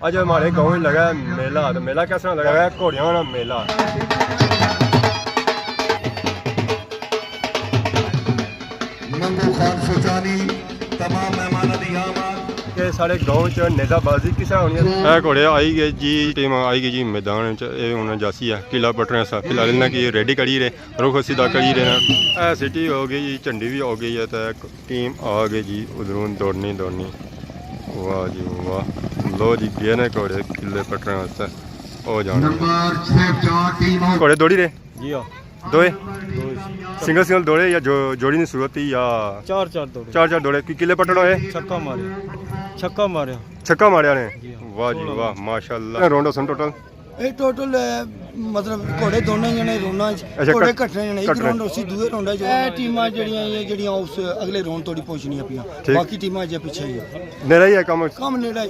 आज हमारे गाँव में लगा है मेला। तो मेला कैसा लगा है? घोड़ियों वाला मेला। तमाम मेहमानों दी आमद के सारे गाँव च नेज़ा बाजी किस तरह होनी है? घोड़े आई गए जी, टीम आई गई जी मैदान च। हूँ जासी है किला पटने सा फिलहाल इन्हें की रेडी करी रहे, रुख सीधा करी रहे ना। सिटी हो गई जी, झंडी भी हो गई है। तो टीम आ गई जी उधरों दौड़नी दौड़नी। वाह जी वाह, लो जी गए ने घोड़े किले पटने वास्ते। हो जाने घोड़े दौड़ी रहे जी हाँ, दोए सिंगल सिंगल दौड़े या जोड़ी नहीं सूरत थी या चार चार दौड़े? चार चार दौड़े किले पटना है। छक्का मारे, छक्का मारे, छक्का मारिया ने। वाह जी वाह माशाल्लाह। राउंड सन टोटल टोटल मतलब घोड़े दोनों जने रोना घोड़े कट्ठे जने एक राउंड उसी दूए राउंड जो टीमां जड़ियां उस अगले राउंड तोड़ी पहुंचनियां पियां, बाकी टीमां जे पीछे ही है। नेड़ा ही है काम नेड़ा ही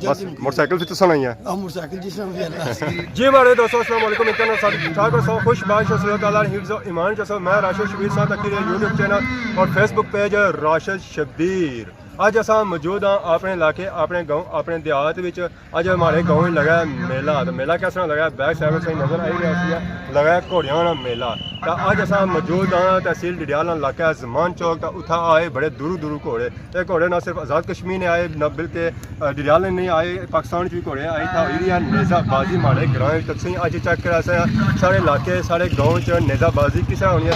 बस। मोटरसाइकिल से तो सुना ही है मोटरसाइकिल जिस तरह भी है। जी हमारे दोस्तों अस्सलाम वालेकुम। इतना सारे ठीक ठाक और सब खुश बाश और ताला हिफ्ज़ और ईमान जैसा मैं राशिद शबीर साथ अखीर यूट्यूब चैनल और फेसबुक पेज राशिद शबीर। अज असा मौजूद हाँ अपने इलाके अपने गाँव अपने देहात विच। अज हमारे गाँव में लगा है मेला। तो मेला कैसा लगा है? बैक साइड से नज़र आई रहा है, लगा है घोड़ियों वाला मेला। तो अज असा मौजूद हाँ तहसील डडियाल इलाका ज़मान चौक। तो उत्था आए बड़े दूरों दूरों घोड़े। ये घोड़े ना सिर्फ आज़ाद कश्मीर ने आए, न बल्कि डडियाल ने नहीं आए, पाकिस्तान भी घोड़े आए था। ये नेज़ा बाजी हमारे ग्रां तक अज चेक करा सारे इलाके सारे गाँव च नेज़ा बाजी किस तरह होनी है।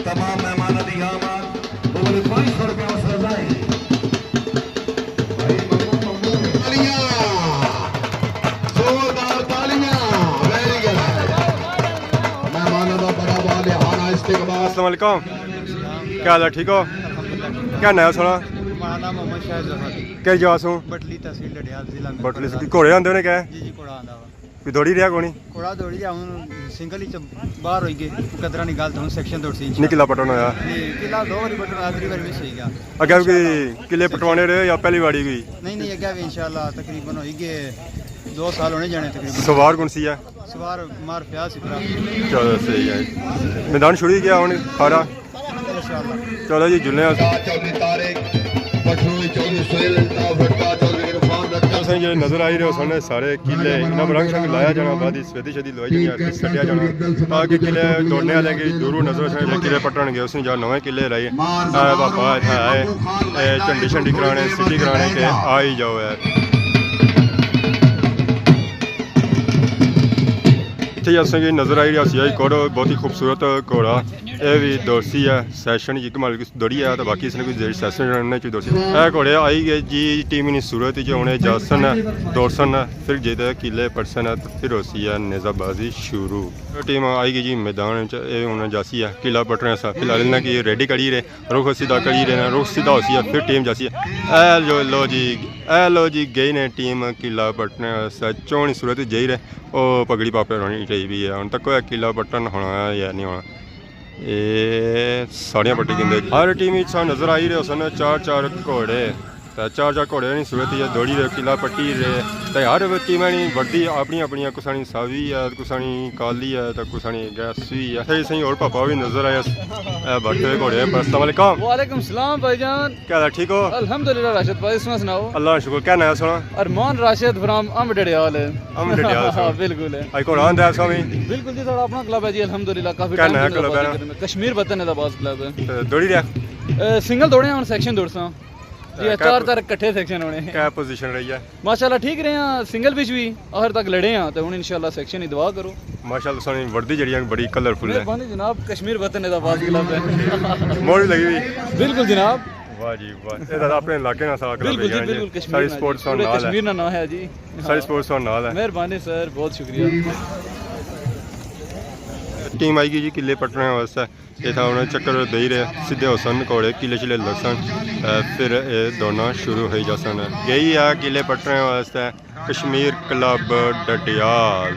तमाम मेहमानों दी आमद वो 500 रुपया वसूल है। जोरदार तालियां, वेरी गुड। मेहमानों का बड़ा वाले हाना इस्तेमाल। अस्सलाम वालेकुम, क्या हाल है? ठीक हो? क्या नया सुना? हमारा नाम मोहम्मद शाह। क्या जवाब हूँ? बटली तहसील डडियाल जिला में। बटली से घोड़े आंदे ने क्या है? जी जी, घोड़ा आंदा वा। कोई दौड़ी रहा कोनी? घोड़ा दौड़ी जा हूं सिंगल ही बाहर होई गए कदरा निकाल हूं सेक्शन दौड़ सी निकला पटन होया जी। किला दो बारी पटन आखिरी बार मिस हो गया। अगे भी किले पटवाने रहे या पहली बारी गई? नहीं अगे भी इंशाल्लाह तकरीबन होई गए 2 साल होने जाने तकरीबन। सवार कौन सी है? सवार मार प्यास इतना। चलो सही है। मैदान शुरू ही गया हुन खारा इंशाल्लाह। चलो जी जुलने ये नजर आई रहे सामने सारे किले इन्हें रंग शंग लाया जाना, बाद सफेदी शदी लवाई जानी, सटिया जाना ताकि किले दौड़ने वाले की दूरों नजर किले पटन गए उसने जा नवे किले लाई पापा इतना आए झंडी शंडी कराने सिटी कराने के आ ही जाओ यार। इतने असेंगी नजर आई रहा सी घोड़ा बहुत ही खूबसूरत घोड़ा। यह भी दौड़सी है सैशन जी कमाल की दौड़ी है। तो बाकी इसने कोई सैशन दौड़सी है। घोड़े आई गए जी टीम इन सूरत जो उन्हें जासन दौड़सन फिर जेद किले पड़सन है। तो फिर होसी है नेज़ा बाजी शुरू। टीम आई गई जी मैदान हूँ जासी है किला पटने सा फिलहाल इन्हें की रेडी करी रहे, रुख सीधा करी रहे ना। रुख सीधा होसी है फिर टीम जासी है। ए लो जी गई ने टीम किला पटने चौनी सूरत जाई रहे। वो पगड़ी पापे होनी चाहिए भी है। हम तक किला पटन होना है या नहीं होना, ये साड़ियाँ पट्टी कहते। हर टीम नज़र आई रहे सन चार चार घोड़े। तो चार चार घोड़े नहीं सूरत है दौड़ी रहे किला पट्टी रहे। तो हर टीम नहीं वर्दी अपनी अपनी कुसानी सावी है, कुसानी काली है, तो कुसानी गैसी है। सही सही और पापा भी नजर आया बैठे हुए घोड़े। अस्सलाम वालेकुम। वालेकुम सलाम भाईजान, क्या हाल? ठीक हो? अल्हम्दुलिल्लाह। राशिद भाई सुनाओ? अल्लाह शुक्र। क्या नया सुना? अरमान राशिद फ्रॉम डडियाल है। डडियाल बिल्कुल है। आई घोड़ा आंदा स्वामी? बिल्कुल जी, थोड़ा अपना क्लब है जी अल्हम्दुलिल्लाह। काफी क्या नया क्लब है? कश्मीर वतन है बाज क्लब है। दौड़ी रहा सिंगल दौड़े हैं सेक्शन दौड़सा जी। चार चार इकट्ठे सेक्शन होने। क्या पोजीशन रही है? माशाल्लाह ठीक रहे हैं, सिंगल विच भी आखिर तक लड़े हैं। तो हुन इंशाल्लाह सेक्शन ही दुआ करो। माशाल्लाह सोनी वर्दी जड़ी बड़ी कलरफुल है। मेहरबानी जनाब, कश्मीर वतन है बाज क्लब है। मोड़ भी लगी हुई। बिल्कुल जनाब। वाह जी वाह, ये दादा अपने इलाके ना सारा क्लब है। बिल्कुल कश्मीर सारी स्पोर्ट्स और नाल है। कश्मीर ना है जी, सारी स्पोर्ट्स और नाल है। मेहरबानी सर, बहुत शुक्रिया। टीम आई गई जी किले पटने वास्ते। ये था उन्हें चक्कर दे रहे सीधे होसन घोड़े किले चिले लगसन फिर ये दौड़ना शुरू हो जासन। यही है किले पटने वास्ते कश्मीर क्लब डडियाल।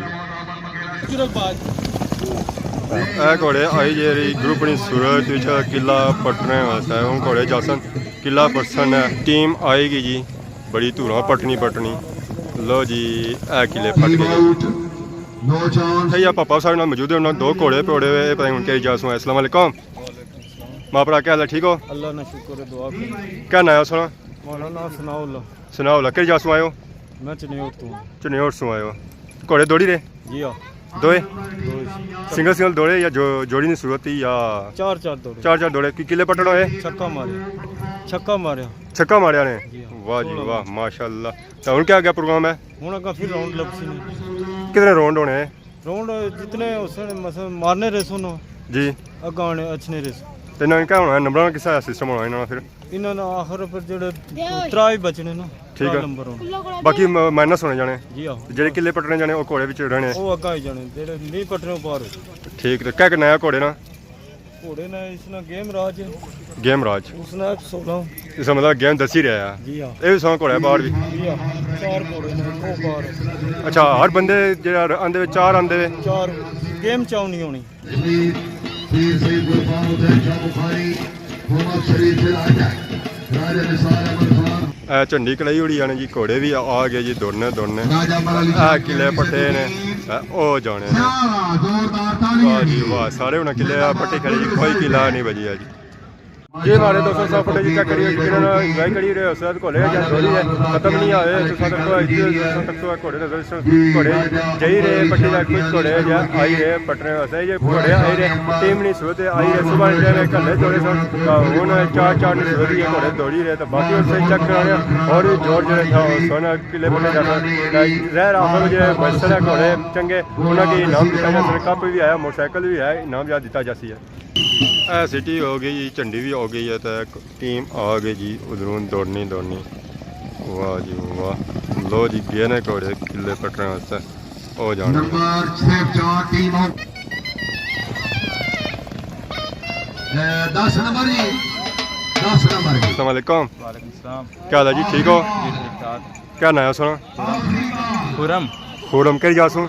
घोड़े आई जे ग्रुप की सूरत किला पटने वास्ते हूँ घोड़े जासन किला पटसन टीम आएगी जी बड़ी धूरा पटनी लो जी ए किले पट गए भैया पापा साहब नाल मौजूद है उन्होंने 2 घोड़े पौड़े हुए पता नहीं क्या जासू है। अस्सलाम वालेकुम माँ भरा क्या हाल है ठीक हो अल्लाह ना शुक्र है दुआ क्या नाम है सुना मौलाना सुनाओ किस जासू आयो मैं चनेर सू आयो घोड़े दौड़ी रहे जी हाँ दोए सिंगल दौड़े या जोड़ी नहीं सूरत थी या चार दौड़े किले पटड़ होए छक्का मारिया ने वाह जी वाह माशाल्लाह। तो हुन क्या क्या प्रोग्राम है हुन अगा फिर राउंड लपसी ने कितने राउंड होने हैं राउंड जितने उसने मतलब मारने रेसों नो जी अगा आने अच्छे रेस ते ना क्या होना है नंबरां किस सिस्टम होना इन्हां फिर इन्होंने आखिर पर जेड़े त्राई बचने ना ठीक है नंबर होने बाकी माइनस होने जाने जी हां जेड़े किले पटने जाने ओ घोड़े विच रहने ओ अगा ही जाने जेड़े नहीं पटने बाहर ठीक तो क्या करना है घोड़े ना घोड़े ने इसने गेम राज उसने 16 इसका मतलब गेम दस ही रहा है जी हां ये भी सौ घोड़े बाहर भी जी हां 4 घोड़े ने वो बाहर अच्छा हर बंदे जेड़ा आंदे वे 4 आंदे वे 4 गेम चाउ नहीं होनी झंडी कलाई उड़ी जाने जी घोड़े भी आ गए जी दौड़ने किले पट्टे ने ओ जाने ने वाह जी वाह सारे उन्हें किले पट्टे खड़े जी कोई किला नहीं बजी है जी जी हमारे 200 फुट जी चेक करिए इंजॉय करी रहे हो सर घोड़े या थोड़ी है खत्म नहीं आए घोड़े घोड़े जाई रहे पट्टे जा कुछ घोड़े या आई रहे पटने वास्ते ये घोड़े आई रहे टीम नहीं सूरत आई रहे सुबह टाइम कल्ले जोड़े सन हूँ चार नहीं सूरत ये घोड़े दौड़ी रहे तो बाकी उससे चेक कराने और जोर जो था सोना किले पट्टे जाना रह आखिर जो बसर है घोड़े चंगे उन्होंने इनाम दिता जा कप भी आया मोटरसाइकिल भी है इनाम जा दिता जासी है सिटी हो गई जी झंडी भी हो गई है तो टीम आ गई जी उधरों दौड़नी वाह जी वाह लो जी गए ने घोड़े किले पटने वास्ते हो जाने अस्सलाम वालेकुम क्या हाल है जी ठीक हो क्या नाम है सुना खुरम कही जासू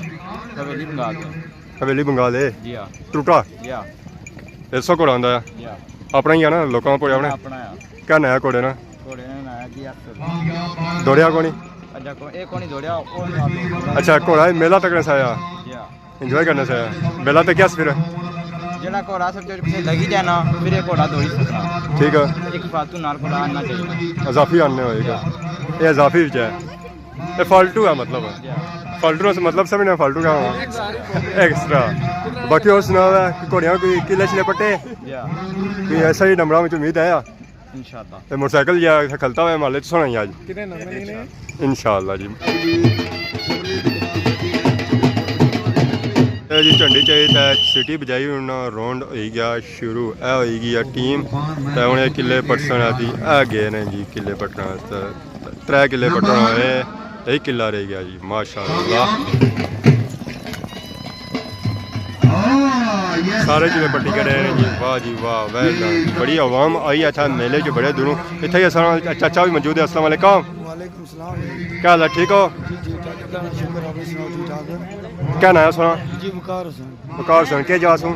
हवेली बंगाल है टूटा 100 घोड़ा आंदा है अपना ही है ना लोगों को अपने क्या नया घोड़े ना दौड़िया को नहीं अच्छा घोड़ा मेला तक से आया इंजॉय करने से आया मेला तक क्या फिर जेड़ा घोड़ा सब जो लगी जाए ना फिर ये घोड़ा दौड़ी सकता ठीक है एक फालतू नाल घोड़ा आना चाहिए अजाफी आने होएगा ये अजाफी विच है ये फालतू है मतलब फालतू से मतलब समझना फालतू क्या हुआ एक्स्ट्रा बाकी और सुना कि घोड़ियां कोई किले शिले पट्टे कोई ऐसा ही नंबरा में उम्मीद है इंशाल्लाह ते मोटरसाइकिल या खलता हुआ माले तो सुना ही आज इंशाल्लाह जी जी झंडी चाहिए सिटी बजाई हूँ राउंड हो गया शुरू ए हो गई टीम तो हूँ किले पटसन आती ए गए ने जी किले पटना वास्ते 3 किले पटना होए 1 किला रह गया जी माशाल्लाह सारे जिले पट्टी कर रहे हैं जी वाह वेल डन बड़ी आवाम आई अच्छा मेले जो बड़े दूरों इतने ही चाचा भी मौजूद है। अस्सलाम वालेकुम क्या हाल है ठीक हो क्या नाम है सुना वकार हुसैन क्या जा सू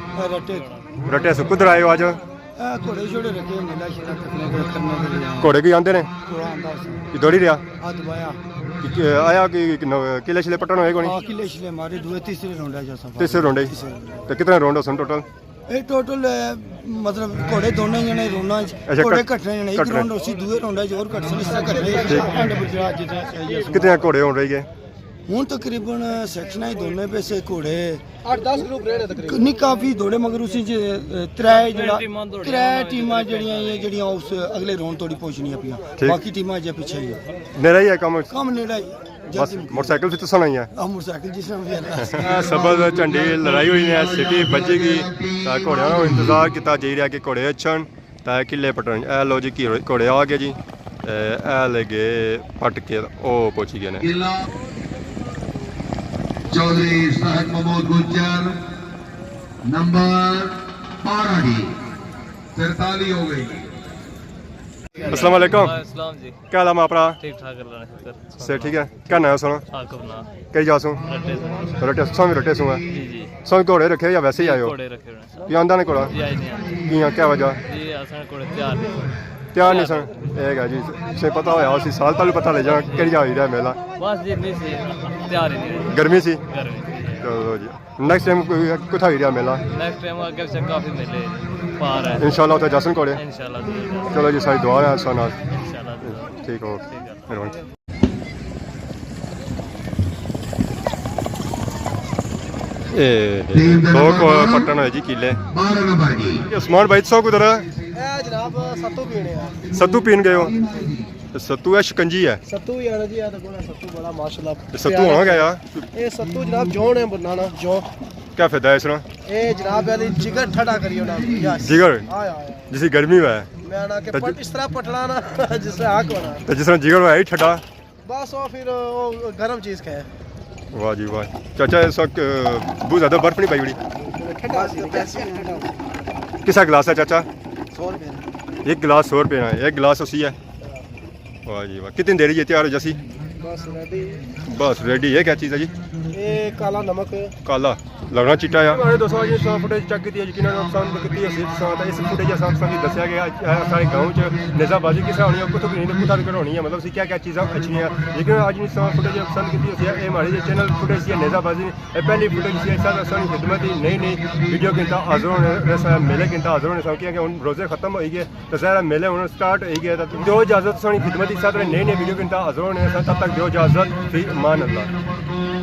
रटे से कुधर आए हो आज घोड़े की आंदे ने दौड़ी रहा आया कि किले शिले पटन होए कोनी किले शिले मारे तीसरे राउंड है तीसरे राउंड तो कितने राउंड हो सन टोटल टोटल मतलब घोड़े दोनों जने रोना घोड़े कटने जने एक राउंड उसी दूसरे राउंड और कट सन इस तरह कितने घोड़े हो रही है हूँ तकरीबन सैक्शन ही दोनों पे से घोड़े 8-10 ग्रुप रहे नहीं काफ़ी दौड़े मगर उसी त्रै टीमां जड़ियां उस अगले राउंड तोड़ी पहुंचनियां पियां बाकी टीमां अजे पीछे ही नेड़ा ही है कम नेड़ा ही बस मोटरसाइकिल फिर तो सुना ही है मोटरसाइकिल जिस तरह सबल झंडी लड़ाई हुई है सिटी बजेगी घोड़े का इंतजार किया जा रहा कि घोड़े अच्छन किले पटन ए लो जी घोड़े आ गए जी ए लगे पट के ओ पहुंची गए ने चौधरी साहब महमूद गुज्जर नंबर 12 जी 43 हो गई। अस्सलाम वालेकुम जी क्या हाल है अपना ठीक ठाक अल्लाह ने शुक्र से ठीक है क्या नाम सुनो आकब ना कई जासू रटे सौ रटे सू है जी जी सौ घोड़े रखे या वैसे ही आए हो घोड़े रखे हुए की आंदा ने घोड़ा जी आई नहीं आंदी की क्या वजह जी असन घोड़े तैयार नहीं तैयार नहीं सन ਇਹ ਹੈਗਾ ਜੀ ਸੇ ਪਤਾ ਹੋਇਆ ਸੀ ਸਾਲ ਤੁਹਾਨੂੰ ਪਤਾ ਲੱਗ ਜਾਣਾ ਕਿਹੜੀ ਹੋਈ ਰਿਹਾ ਮੇਲਾ बस जी नहीं सी तैयार ही नहीं ਗਰਮੀ ਸੀ गर्मी ਚਲੋ ਜੀ ਨੈਕਸਟ ਟਾਈਮ ਕਿੱਥੇ ਹੋਈ ਰਿਹਾ ਮੇਲਾ नेक्स्ट टाइम आगे से काफी मेले पार है ਇਨਸ਼ਾਅੱਲਾ ਉੱਥੇ ਜਸ਼ਨ ਕੋਲੇ इंशाल्लाह ਚਲੋ ਜੀ ਸਾਰੀ ਦੁਆ ਹੈ ਸੋ ਨਾਲ इंशाल्लाह ਠੀਕ ਹੋ ਮਿਹਰਬਾਨੀ ਇਹ ਦੋ ਪੱਟਣ ਹੋਏ ਜੀ ਕਿਲੇ 12 ਨੰਬਰ ਜੀ ਉਸਮਾਨ ਭਾਈ ਸੌ ਕੁਦਰ ਇਹ ਜਨਾਬ ਸੱਤੂ ਪੀਣੇ ਆ ਸੱਤੂ ਪੀਣ ਗਏ ਹੋ ਤੇ ਸੱਤੂ ਹੈ ਸ਼ਿਕੰਜੀ ਹੈ ਸੱਤੂ ਯਾਰ ਜੀ ਆ ਤਾਂ ਕੋਣਾ ਸੱਤੂ ਬੜਾ ਮਾਸ਼ਾਅੱਲਾ ਤੇ ਸੱਤੂ ਹੋਣਾ ਗਿਆ ਇਹ ਸੱਤੂ ਜਨਾਬ ਜੋਨ ਹੈ ਬਨਾਨਾ ਜੋ क्या फायदा है इसका ਇਹ ਜਨਾਬ ਵਾਲੀ ਜਿਗਰ ਠੰਡਾ ਕਰਿਓ ਨਾ ਯਸ जिगर ਆਇਆ जिसी गर्मी हुआ है ਮੈਂ ਨਾ ਕਿ ਪਟ ਇਸ ਤਰ੍ਹਾਂ ਪਟਣਾ ਨਾ ਜਿਸ ਤਰ੍ਹਾਂ ਆਕ ਹੋਣਾ तो जिस तरह जिगर हुआ है ठंडा बस वो फिर वो गर्म चीज खाए वाह जी वाह चाचा इस वक्त बहुत ज़्यादा बर्फ नहीं पाई बड़ी ठंडा ठंडा किसा गिलास है चाचा 100 रुपए एक गिलास 100 रुपये है एक गिलास उसी है वाह जी वाह कितनी देर ये तैयार हो जैसी बस रेडी बस रेडी है क्या चीज़ है जी ये काला नमक काला लगना चिट्टा है हमारे दोस्तों जी सौ फुटेज चेक की यकीन पसंद की इस फुटेज असां दसिया गया सारे गाँव च नेज़ा बाजी किस होनी है कुत्थों नहीं कुत्थों तक होनी है मतलब क्या क्या चीज़ां अच्छी हैं लेकिन अज सौ फुटेज पसंद की ये हमारे चैनल फुटेज सी नेज़ा बाजी पहली फुटेज सी सारी खिदमत ही नई नई वीडियो किंता हाजिर होने मेले किंता हाजिर होने क्योंकि हम रोजे खत्म हो गए दशहरा मेले हूँ स्टार्ट हो गए दो इजाजत सारी खिदमत ही साथ नई नई वीडियो किंता हाजिर होने तब तक दो इजाजत फिर मान अल्लाह